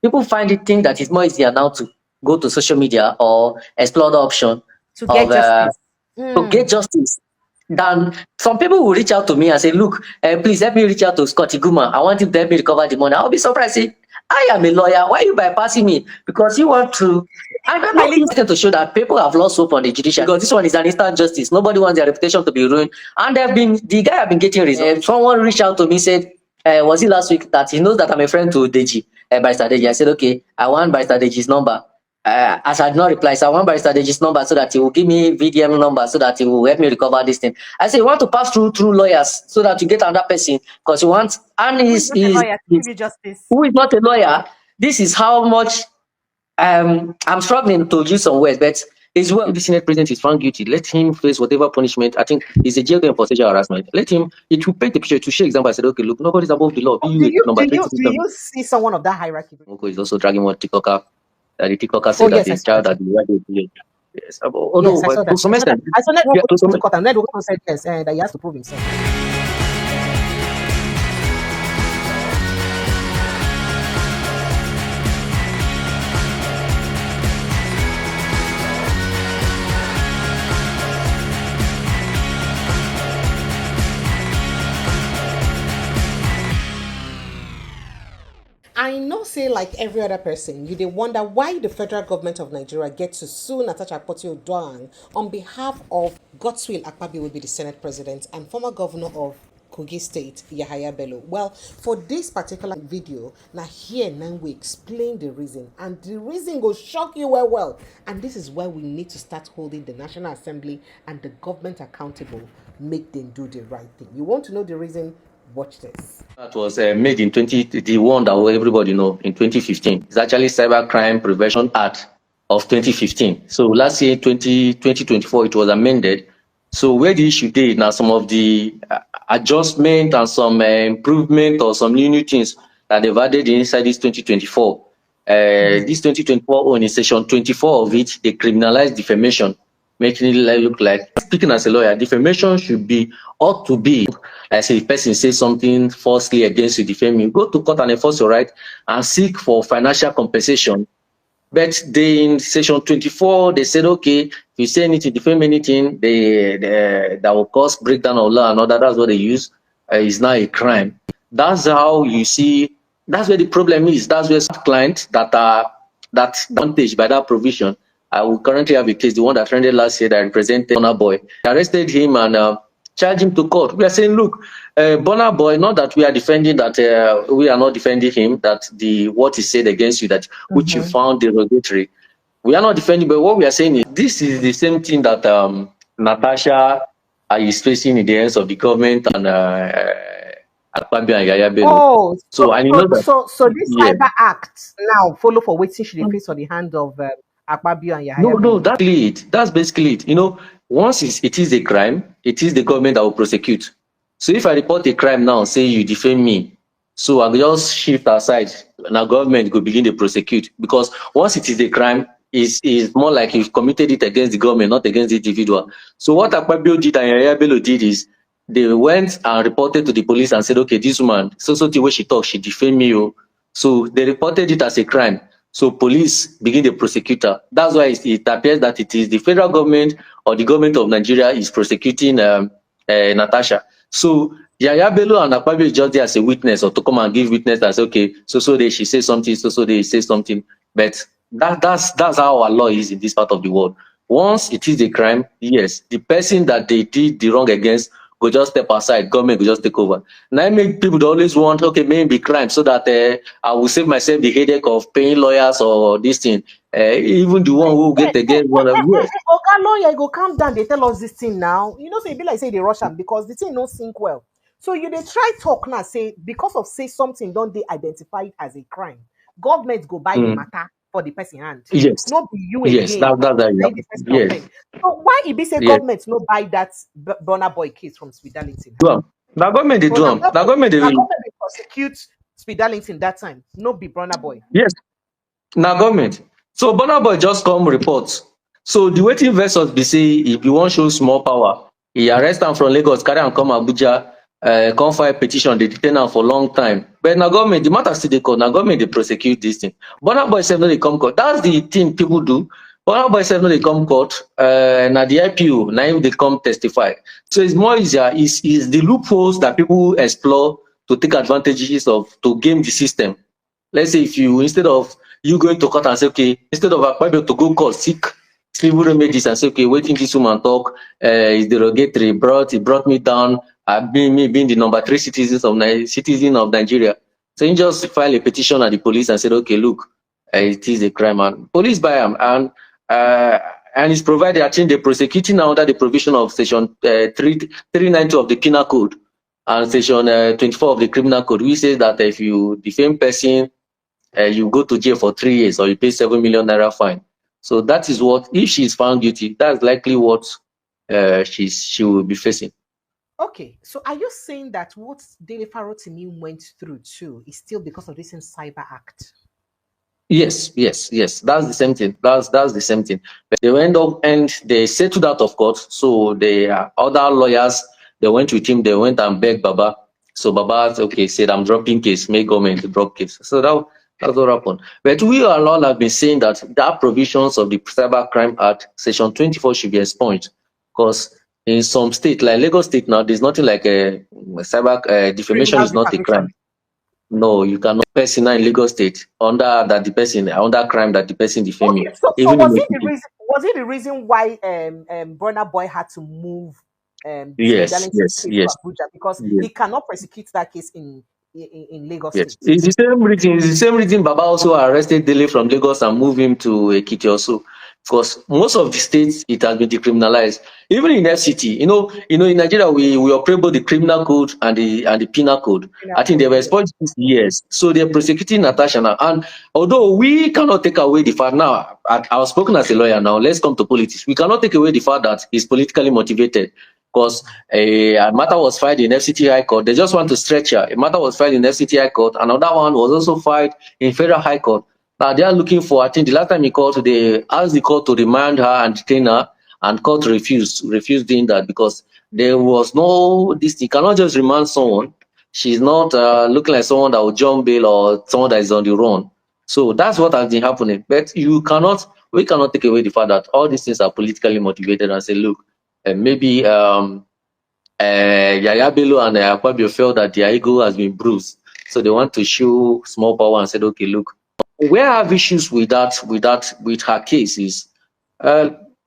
People think that it's more easier now to go to social media or explore the option to get of justice. to get justice. Than some people will reach out to me and say, look, please help me reach out to Scotty Guma. I want him to help me recover the money. I'll be surprised. Say, I am a lawyer. Why are you bypassing me? Because you want to. I'm not to show that people have lost hope on the judiciary because this one is an instant justice. Nobody wants their reputation to be ruined. And the guy have been getting results. Someone reached out to me, said, was it last week that he knows that I'm a friend to Deji, Barrister Deji. I said, okay, I want Barrister Deji's number. As I did not reply, so I want Barrister Deji's number so that he will give me VDM number so that he will help me recover this thing. I say, you want to pass through lawyers so that you get another person because you want, and who is justice. Who is not a lawyer. This is how much I'm struggling to use some words, but it's well. If the Senate president is found guilty, let him face whatever punishment. I think it's a jail term for sexual harassment. Let him, it will paint the picture to show example. I said, okay, look, nobody's above the law. Do you see someone of that hierarchy? Oko is also dragging one TikToker. The TikToker said that his child had the yes. Although, yes, to some extent, I saw Network to court, and Network said yes, that he has to prove himself. I know, say, like every other person, you dey wonder why the federal government of Nigeria gets to sue Natasha Akpoti-Uduaghan on behalf of Godswill. Akpabio will be the Senate president and former governor of Kogi State, Yahaya Bello. Well, for this particular video, now here now we explain the reason, and the reason will shock you well. And this is why we need to start holding the National Assembly and the government accountable, make them do the right thing. You want to know the reason? Watch this. That was made in the one that everybody know in 2015. It's actually Cybercrime Prevention Act of 2015. So last year, 2024, it was amended. So where the issue did now, some of the adjustment and some improvement or some new things that they've added inside this 2024. This 2024 on in section 24 of it, they criminalize defamation, making it look like, speaking as a lawyer, defamation ought to be, like say, if person says something falsely against you, defame you, go to court and enforce your right and seek for financial compensation. But they, in section 24, they said, okay, if you say anything, defame anything, that will cause breakdown of law and all that, that's what they use, is now a crime. That's how you see, that's where the problem is. That's where clients that are advantaged by that provision. I will currently have a case, the one that trended last year that represented Burna Boy. They arrested him and charged him to court. We are saying, look, Burna Boy, not that we are defending that, we are not defending him, that what he said against you, that which you found derogatory. We are not defending, but what we are saying is this is the same thing that Natasha is facing in the hands of the government and Akpabio and Yahaya Bello. So this cyber act now follow for waiting she face on the hand of Akpabio and Yahaya Bello. No, that's it. That's basically it. You know, once it is a crime, it is the government that will prosecute. So if I report a crime now, say you defame me, so I will just shift aside, and our government will begin to prosecute. Because once it is a crime, is more like you've committed it against the government, not against the individual. So what Akpabio did and Yahaya Bello did is they went and reported to the police and said, okay, this woman, so the way she talks, she defamed me. So they reported it as a crime. So police begin the prosecutor. That's why it appears that it is the federal government or the government of Nigeria is prosecuting Natasha. So Yahaya Bello and Akpabio is just there as a witness or to come and give witness as okay, so she says something, so they say something. But that's how our law is in this part of the world. Once it is a crime, yes, the person that they did the wrong against go just step aside, government will just take over. Now I make people always want, okay, maybe crime so that I will save myself the headache of paying lawyers or this thing. Even the one who get against one of yes. Okay, lawyer, go calm down. They tell us this thing now. You know, say be like say they rush them because the thing don't sync well. So you they try talk now, say because of say something don't they identify it as a crime. Government go buy the matter for the person hand. Yes. Not be you yes, again. Yes. So why it be say government no buy that Burna Boy case from Speed Darlington? Well, the government they do. The government they prosecute Speed Darlington that time. No be Burna Boy. Yes. Now government. So Burna Boy just come reports. So the waiting versus be say if you want show small power, he arrest them from Lagos, carry and come Abuja. come file petition, they detain am for long time. But now government, the matter still dey court, now government they prosecute this thing. Burna Boy sef no dey come court. That's the thing people do. Burna Boy sef no dey come court. Now the IPO, now him dey come testify. So it's more easier. Is the loopholes that people explore to take advantages of, to game the system. Let's say if you, instead of you going to court and say, okay, instead of Akpabio to go court, seek civil remedies and say, okay, waiting this woman talk, is derogatory, it brought me down, me being the number 3 citizen of Nigeria. So you just file a petition at the police and said, okay, look, it is a crime, and police buy him, and it's provided, I think they're prosecuting now under the provision of section 392 of the Penal Code and section 24 of the Criminal Code, which says that if you defame person, you go to jail for 3 years or you pay 7 million naira fine. So that is what, if she is found guilty, that's likely what she will be facing. Okay, so are you saying that what Dele Farotimi went through too is still because of this in Cyber Act? Yes. That's the same thing. That's the same thing. But they went up and they settled out of court. So the other lawyers, they went with him. They went and begged Baba. So Baba, okay, said, I'm dropping case. Make government drop case. So that's what happened. But we all have been saying that provisions of the Cyber Crime Act, Section 24, should be expunged, because in some state, like Lagos State now, there's nothing like a cyber defamation is not a crime. No, you cannot person in Lagos State under crime that the person defaming. Okay, so was it the reason why Burna Boy had to move yes, to Abuja, because he cannot prosecute that case in Lagos State? It's the same reason. It's the same reason Baba also arrested Dele from Lagos and moved him to Ekiti also. Because most of the states, it has been decriminalized. Even in FCT, in Nigeria, we operate both the criminal code and the penal code. I think they were expunged this years. So they're prosecuting Natasha now. And although we cannot take away the fact now, I was spoken as a lawyer now, let's come to politics. We cannot take away the fact that he's politically motivated. Because a matter was filed in FCT High Court. They just want to stretch her. A matter was filed in FCT High Court. Another one was also filed in Federal High Court. Now they are looking for, I think the last time he called, they asked the court to remand her and detain her, and court refused doing that, because there was no, you cannot just remand someone. She's not looking like someone that will jump bail or someone that is on the run. So that's what has been happening. But we cannot take away the fact that all these things are politically motivated, and say, look, maybe Yahaya Bello and Akpabio felt that their ego has been bruised. So they want to show small power and said, okay, look, where I have issues with her case is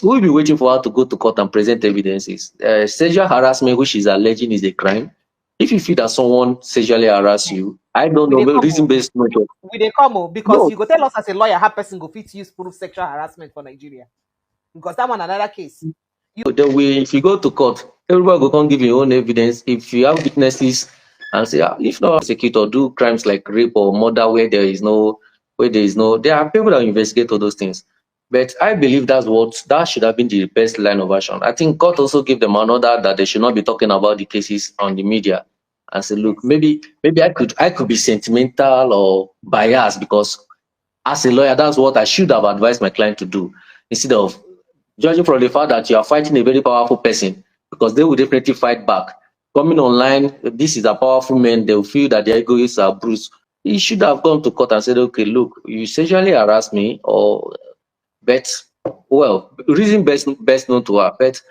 we'll be waiting for her to go to court and present evidences. Sexual harassment, which is alleging, is a crime. If you feel that someone sexually harass you, I don't know, reason-based method. We dey come because you go tell us as a lawyer how person go fit use proof sexual harassment for Nigeria, because that one another case. If you go to court, everybody go come give your own evidence. If you have witnesses and say, if not prosecute or do crimes like rape or murder where there are people that investigate all those things. But I believe that should have been the best line of action. I think court also gave them an order that they should not be talking about the cases on the media, and say, look, maybe I could be sentimental or biased, because as a lawyer, that's what I should have advised my client to do, instead of judging from the fact that you are fighting a very powerful person, because they will definitely fight back. Coming online, this is a powerful man, they will feel that their egos are bruised. He should have gone to court and said, okay, look, you sexually harassed me, reason best known to her. But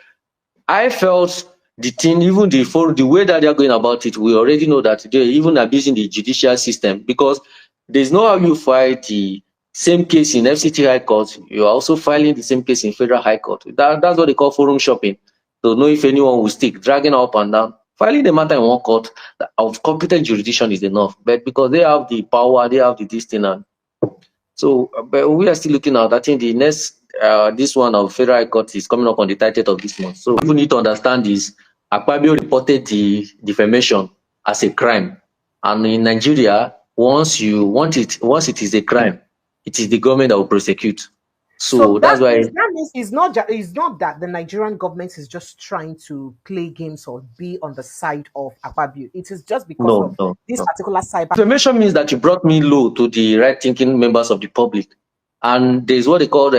I felt the thing, even the way that they're going about it, we already know that they're even abusing the judicial system, because there's no how you fight the same case in FCT High Court, you're also filing the same case in Federal High Court. That's what they call forum shopping. To know if anyone will stick, dragging up and down. Filing the matter in one court of competent jurisdiction is enough. But because they have the power, they have the destiny. So, but we are still looking at, I think the next, this one of Federal High Court is coming up on the 30th of this month. So what we need to understand is, Akpabio reported the defamation as a crime. And in Nigeria, once it is a crime, it is the government that will prosecute. So that's why that means it's not that the Nigerian government is just trying to play games or be on the side of Akpabio. It is just because of this particular cyber. Defamation means that you brought me low to the right-thinking members of the public, and there's what they call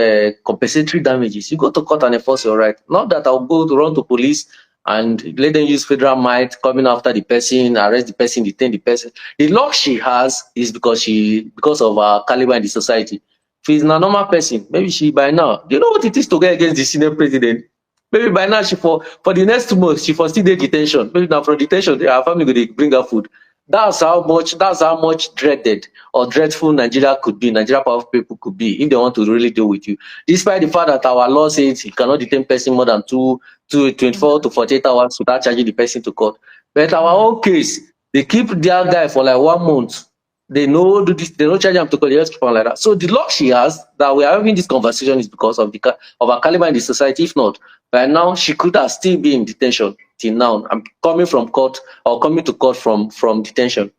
compensatory damages. You go to court and enforce your right. Not that I'll go to run to police and let them use federal might coming after the person, arrest the person, detain the person. The luck she has is because of her caliber in the society. If she's a normal person, maybe she by now, do you know what it is to get against the senior president? Maybe by now she for the next 2 months she for still dey detention. Maybe now from detention her family go dey bring her food. That's how much dreaded or dreadful Nigeria could be, Nigeria powerful people could be if they want to really deal with you. Despite the fact that our law says you cannot detain person more than 24 to 48 hours without charging the person to court. But our own case, they keep their guy for like 1 month. They know do this, they don't charge him to court, they just keep on like that. So the luck she has that we are having this conversation is because of of her caliber in the society. If not, by now she could have still been in detention till now. I'm coming from court or coming to court from detention.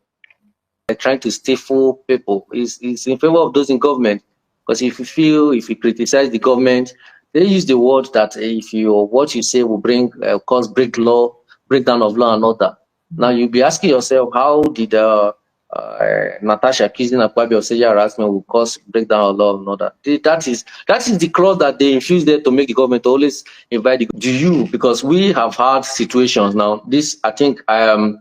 Trying to stifle people is in favor of those in government. Because if you criticize the government, they use the word that if you what you say will bring cause breakdown of law and order. Now you'll be asking yourself, how did Natasha accusing Akpabio of sexual harassment will cause breakdown of law and order? That is the clause that they infuse there to make the government always invite the do you, because we have had situations now. This I think I'm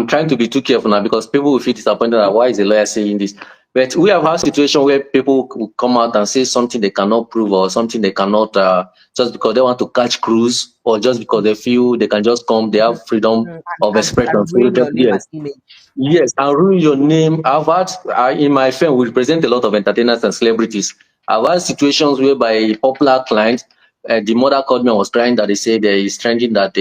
trying to be too careful now because people will feel disappointed that why is a lawyer saying this? But we have had situations where people will come out and say something they cannot prove or something they cannot just because they want to catch cruise or just because they feel they can just come, they have freedom of expression. And ruin your name and image. Yes, and ruin your name. I've had in my firm we represent a lot of entertainers and celebrities. I've had situations whereby a popular client, the mother called me and was crying that they said it's trending that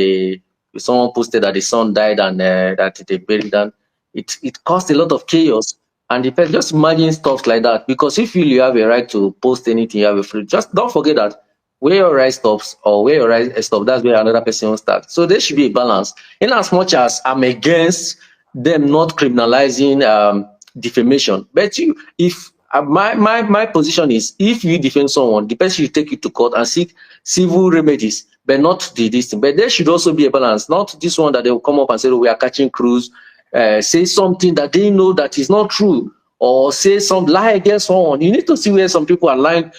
someone posted that the son died and that they buried them. It caused a lot of chaos. And the person, just imagine stuff like that. Because if you have a right to post anything, you have a free. Just don't forget that where your right stops or where your right stops, that's where another person will start. So there should be a balance. In as much as I'm against them not criminalizing defamation, but if my position is, if you defend someone, the person should take you to court and seek civil remedies, but not this thing. But there should also be a balance, not this one that they will come up and say, oh, we are catching crews, say something that they know that is not true, or say some lie against someone. You need to see where some people are lying.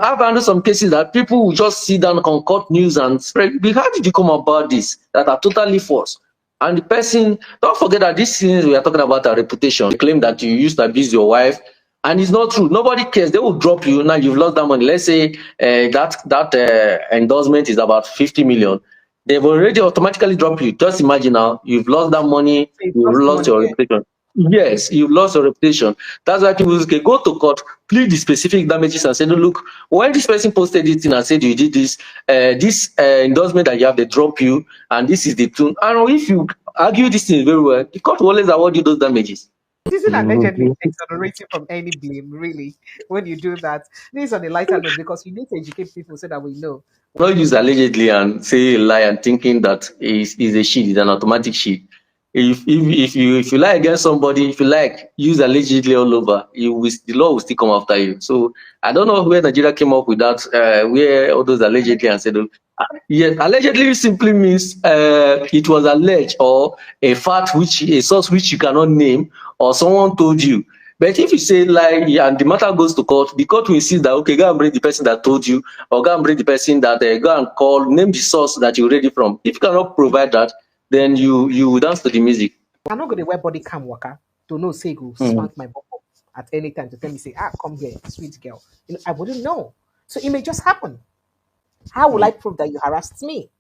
I've handled some cases that people will just sit down, concoct news and spread. How did you come about this that are totally false? And the person, don't forget that these things we are talking about are reputation. They claim that you used to abuse your wife, and it's not true. Nobody cares. They will drop you. Now you've lost that money. Let's say that endorsement is about 50 million. They've already automatically dropped you. Just imagine now, you've lost that money, you've lost your reputation. Yes, you've lost your reputation. That's why people can go to court, plead the specific damages and say, no, look, when this person posted this thing and said you did this, this endorsement that you have, they drop you, and this is the tune. And if you argue this thing very well, the court will always award you those damages. This is allegedly exonerating from any blame, really, when you do that. This is on a lighter note because you need to educate people so that we know. Not use allegedly and say a lie and thinking that is a sheet, is an automatic sheet. If you lie against somebody, if you like use allegedly all over, the law will still come after you. So I don't know where Nigeria came up with that, where all those allegedly and said, yes, allegedly simply means it was alleged or a fact a source which you cannot name or someone told you. But if you say lie and the matter goes to court, the court will insist that, okay, go and bring the person that told you, or go and bring the person that go and call, name the source that you read it from. If you cannot provide that, then you dance to the music. I'm not going to wear body cam worker to know say go spank my bum at any time to tell me say, come here, sweet girl. I wouldn't know. So it may just happen. How will I prove that you harassed me?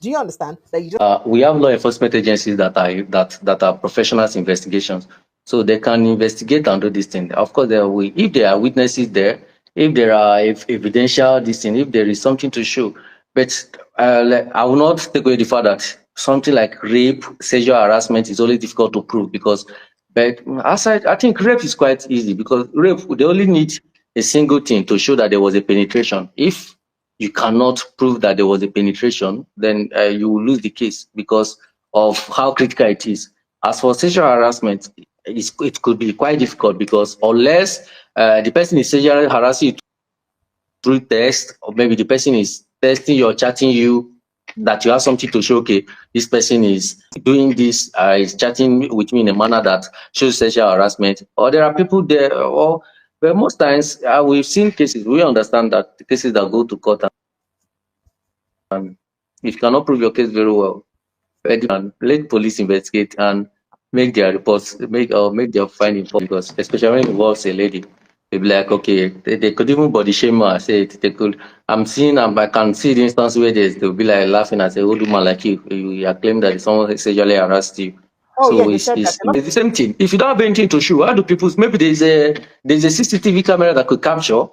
Do you understand that you just we have law enforcement agencies that are professionals investigations, so they can investigate and do this thing. Of course, if there are witnesses there, if there are evidential this thing, if there is something to show. But I will not take away the fact that something like rape, sexual harassment is always difficult to prove because. But aside, I think rape is quite easy because rape they only need a single thing to show that there was a penetration. If you cannot prove that there was a penetration, then you will lose the case because of how critical it is. As for sexual harassment, it could be quite difficult because unless the person is sexually harassing you through text, or maybe the person is texting you or chatting you, that you have something to show, okay, this person is doing this, is chatting with me in a manner that shows sexual harassment, or there are people there, but most times we've seen cases, we understand that the cases that go to court and If you cannot prove your case very well, and let police investigate and make their reports, make their findings, because especially when it involves a lady, they'll be like, okay, they could even body shame her, say it, they could. I can see the instance where they'll be like laughing and say, old woman like you are claiming that someone sexually harassed you. Oh yeah, So they said that. it's the same thing. If you don't have anything to show, how do people? Maybe there's a CCTV camera that could capture.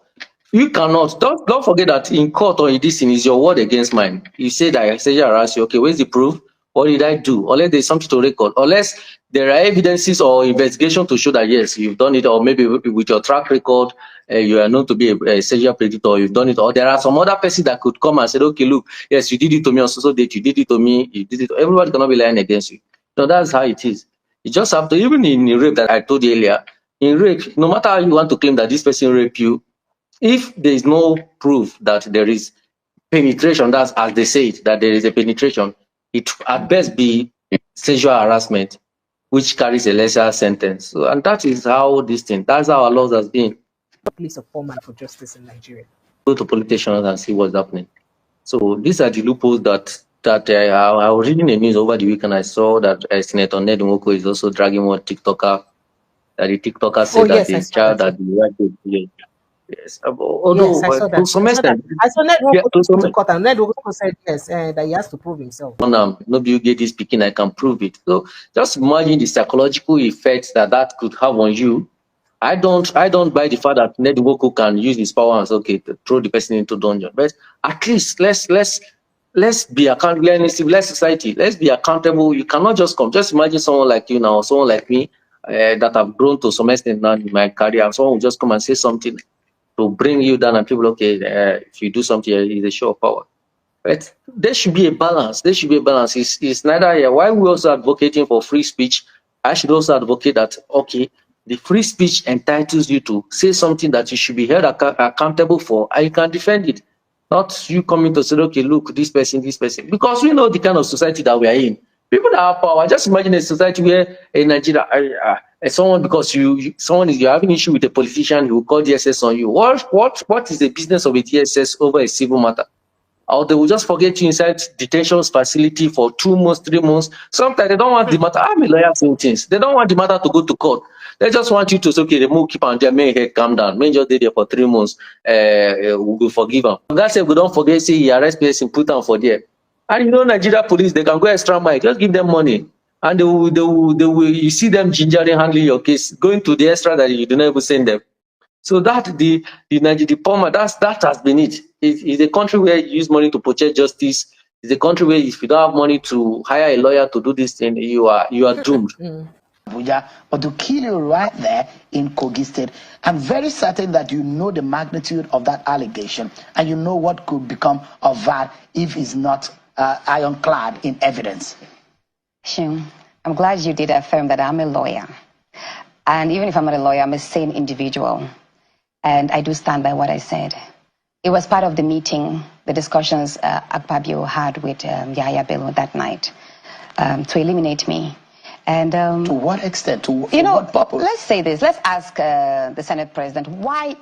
You cannot. Don't forget that in court or in this thing is your word against mine. You say that I say you harass you. Okay, where's the proof? What did I do? Unless there's something to record. Unless there are evidences or investigation to show that yes, you've done it, or maybe with your track record, you are known to be a sexual predator. You've done it, or there are some other person that could come and say, okay, look, yes, you did it to me on so date. You did it to me. You did it. Everybody cannot be lying against you. So that's how it is. You just have to, even in rape that I told you earlier, in rape, no matter how you want to claim that this person raped you, if there is no proof that there is penetration, that's as they say it, that there is a penetration, it at best be sexual harassment, which carries a lesser sentence. So, and that is how that's how our laws has been. Place of poor man for justice in Nigeria. Go to politicians and see what's happening. So these are the loopholes that I was reading the news over the weekend. I saw that Senator Ned Nwoko is also dragging one TikToker. That the TikToker said that the child that the white people. Yes, although Yes, I saw that. to some extent, I saw Ned yeah, to some to court, and Ned said yes, that he has to prove himself. Nobody you get this speaking, I can prove it. So just imagine the psychological effects that could have on you. I don't buy the fact that Ned Nwoko can use his power and say, okay, to throw the person into dungeon. But at least let's be accountable in a civilized society. Let's be accountable. You cannot just come. Just imagine someone like you now, someone like me, that have grown to some extent now in my career. Someone will just come and say something to bring you down, and people, okay, if you do something, it's a show of power. But there should be a balance. There should be a balance. It's neither here. Why we also advocating for free speech, I should also advocate that, okay, the free speech entitles you to say something that you should be held accountable for, and you can defend it. Not you coming to say, okay, look, this person, because we know the kind of society that we are in. People that have power, just imagine a society where in Nigeria, someone, because you're having issue with a politician, who will call DSS on you. What is the business of a DSS over a civil matter? Or they will just forget you inside detention facility for 2 months, 3 months. Sometimes they don't want the matter. I'm a lawyer saying things. They don't want the matter to go to court. They just want you to say, okay, remove, keep on there, make head calm down. May just stay there for 3 months. We will forgive them. God said, we don't forget, say he arrest person, put them for there. And you know, Nigeria police, they can go extra mile. Just give them money. And they will, you see them gingerly handling your case, going to the extra that you do not even send them. So that the Palmer, that has been it. It's a country where you use money to purchase justice. It's a country where if you don't have money to hire a lawyer to do this thing, you are doomed. Abuja, but to kill you right there in Kogi State, I'm very certain that you know the magnitude of that allegation, and you know what could become of that if it's not ironclad in evidence. Shim, I'm glad you did affirm that I'm a lawyer. And even if I'm not a lawyer, I'm a sane individual. And I do stand by what I said. It was part of the meeting, the discussions Akpabio had with Yahaya Bello that night to eliminate me. And to what extent? For what purpose? Let's say this. Let's ask the Senate President, why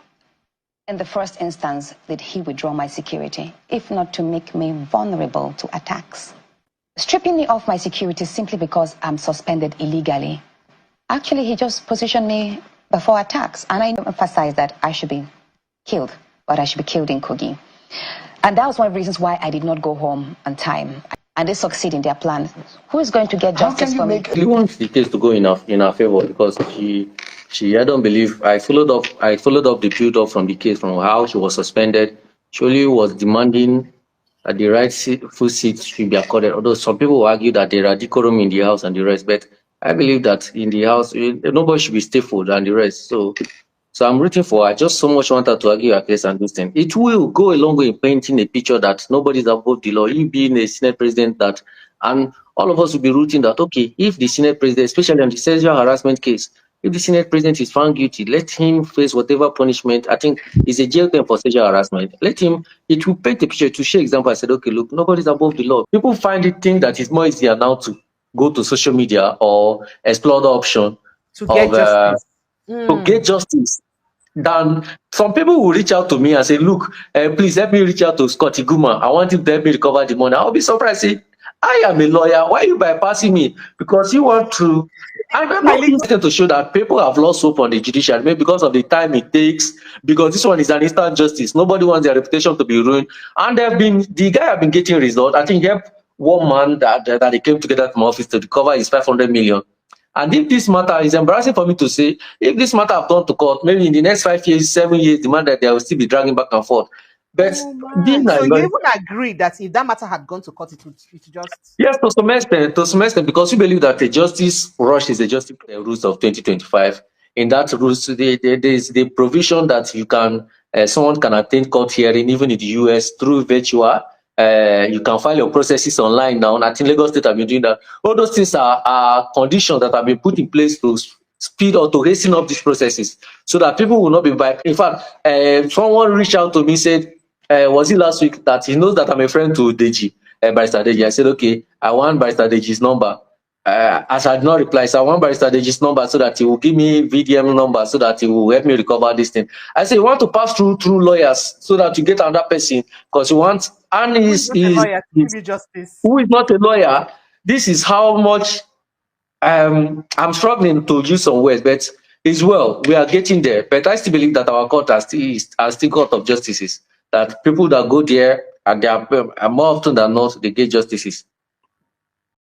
in the first instance did he withdraw my security, if not to make me vulnerable to attacks? Stripping me off my security simply because I'm suspended illegally. Actually, he just positioned me before attacks. And I emphasized that I should be killed, but I should be killed in Kogi. And that was one of the reasons why I did not go home on time. And they succeed in their plan. Who is going to get justice for me? He wants the case to go in our favor, because I don't believe, I followed up the build up from the case, from how she was suspended. She only was demanding that the right full seat should be accorded. Although some people argue that there are decorum in the house and the rest, but I believe that in the house, nobody should be stifled and the rest. So I'm rooting for. I just so much wanted to argue a case and this thing. It will go a long way in painting a picture that nobody's above the law. You being a Senate president, and all of us will be rooting that, okay, if the Senate president, especially on the sexual harassment case, if the Senate president is found guilty, let him face whatever punishment. I think is a jail term for sexual harassment. Let him. It will paint a picture to show example. I said, okay, look, nobody's above the law. People think that it's more easier now to go to social media or explore the option to get justice. To get justice. than some people will reach out to me and say, look, please help me reach out to Scotty Guma. I want him to help me recover the money. I'll be surprised. Say, I am a lawyer. Why are you bypassing me? Because you want to. I remember to show that people have lost hope on the judiciary, maybe because of the time it takes, because this one is an instant justice. Nobody wants their reputation to be ruined. And the guy have been getting results. I think he helped one man that they came together from office to recover his 500 million. And if this matter is embarrassing for me to say, if this matter have gone to court, maybe in the next 5 years, 7 years, the man that they will still be dragging back and forth. But being so you even agree that if that matter had gone to court, it would just... Yes, to some extent, because we believe that a justice rush is a justice rules of 2025. In that rules, there is the provision that you can someone can attend court hearing even in the US through virtual. You can file your processes online now. And I think Lagos State have been doing that. All those things are conditions that have been put in place to speed or to hasten up these processes so that people will not be by. In fact, someone reached out to me, said, was it last week, that he knows that I'm a friend to Deji, Barrister Deji. I said, okay, I want Barrister Deji's number. As I did not reply, so I want Barrister Deji's number so that he will give me VDM number so that he will help me recover this thing. I say, you want to pass through lawyers so that you get another person because you want, and who is not a lawyer. This is how much I'm struggling to use some words, but as well, we are getting there. But I still believe that our court are still court of justices. That people that go there, and they are more often than not, they get justices.